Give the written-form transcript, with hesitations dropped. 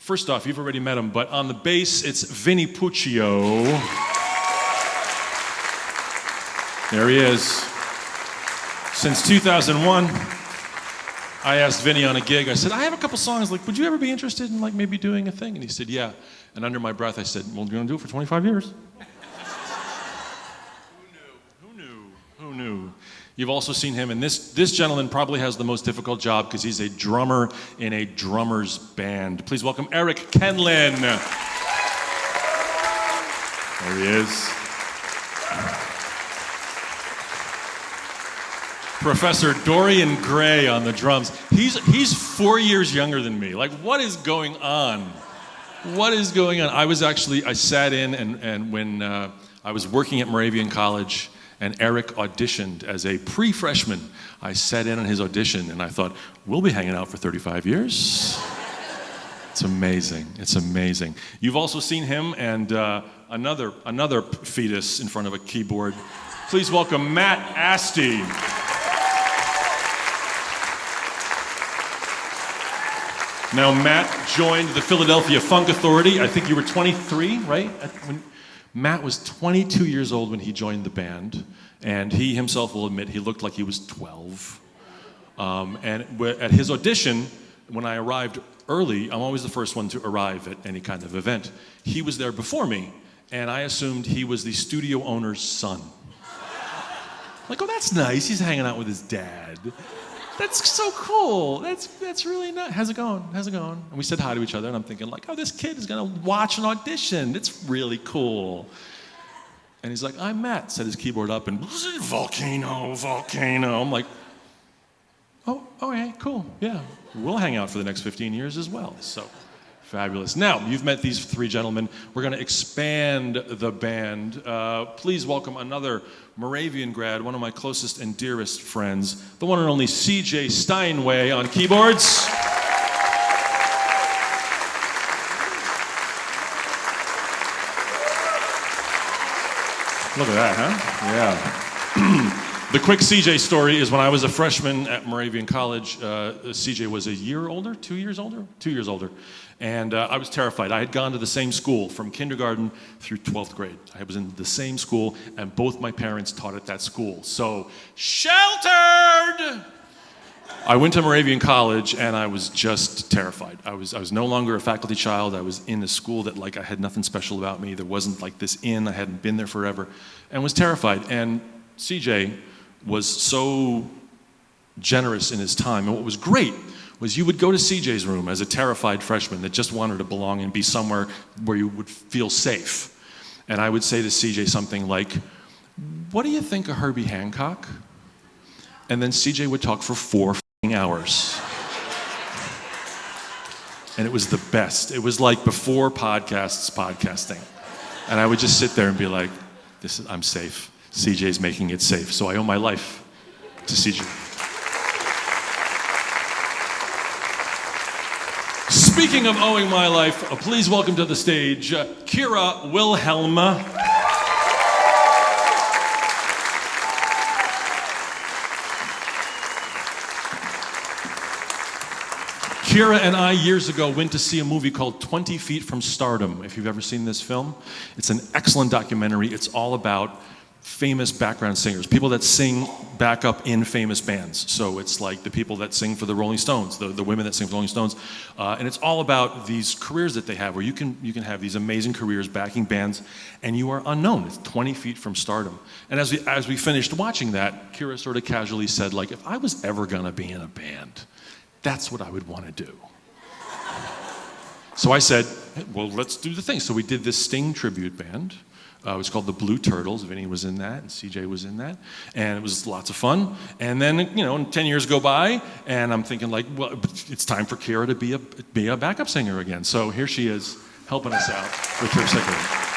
First off, you've already met him, but on the bass, it's Vinnie Puccio. There he is. Since 2001, I asked Vinnie on a gig, I said, I have a couple songs, like, would you ever be interested in, like, maybe doing a thing? And he said, yeah. And under my breath, I said, well, you're gonna do it for 25 years. Who knew? You've also seen him, and this gentleman probably has the most difficult job because he's a drummer in a drummer's band. Please welcome Eric Kenlin. There he is. Professor Dorian Gray on the drums. He's 4 years younger than me. Like, what is going on? What is going on? I sat in and when I was working at Moravian College and Eric auditioned as a pre-freshman, I sat in on his audition and I thought, we'll be hanging out for 35 years. It's amazing. It's amazing. You've also seen him and another fetus in front of a keyboard. Please welcome Matt Asti. Now, Matt joined the Philadelphia Funk Authority. I think you were 23, right? Matt was 22 years old when he joined the band, and he himself will admit he looked like he was 12. And at his audition, when I arrived early, I'm always the first one to arrive at any kind of event. He was there before me, and I assumed he was the studio owner's son. Like, oh, that's nice. He's hanging out with his dad. That's so cool. That's really nice. How's it going? And we said hi to each other, and I'm thinking like, oh, this kid is gonna watch an audition. It's really cool. And he's like, I'm Matt. Set his keyboard up and volcano. I'm like, oh, okay, cool. Yeah, we'll hang out for the next 15 years as well. So fabulous. Now, you've met these three gentlemen. We're gonna expand the band. Please welcome another Moravian grad, one of my closest and dearest friends, the one and only CJ Steinway on keyboards. Look at that, huh? Yeah. The quick CJ story is when I was a freshman at Moravian College, CJ was a year older, 2 years older? 2 years older. And I was terrified. I had gone to the same school from kindergarten through 12th grade. I was in the same school, and both my parents taught at that school. So, sheltered! I went to Moravian College, and I was just terrified. I was no longer a faculty child. I was in a school that, like, I had nothing special about me. There wasn't, like, this inn. I hadn't been there forever, and was terrified. And CJ was so generous in his time. And what was great was you would go to CJ's room as a terrified freshman that just wanted to belong and be somewhere where you would feel safe. And I would say to CJ something like, what do you think of Herbie Hancock? And then CJ would talk for 4 hours. And it was the best. It was like before podcasting. And I would just sit there and be like, I'm safe. CJ's making it safe. So I owe my life to CJ. Speaking of owing my life, please welcome to the stage, Kiera Wilhelm. Kiera and I, years ago, went to see a movie called 20 Feet from Stardom, if you've ever seen this film. It's an excellent documentary. It's all about famous background singers, people that sing backup in famous bands. So it's like the people that sing for the Rolling Stones, the women that sing for the Rolling Stones. And it's all about these careers that they have, where you can have these amazing careers backing bands, and you are unknown. It's 20 feet from stardom. And as we finished watching that, Kiera sort of casually said, like, if I was ever gonna be in a band, that's what I would wanna do. So I said, well, let's do the thing. So we did this Sting tribute band. It was called the Blue Turtles. Vinnie was in that, and CJ was in that, and it was lots of fun. And then, 10 years go by, and I'm thinking, like, well, it's time for Kiera to be a backup singer again. So here she is, helping us out with her singer.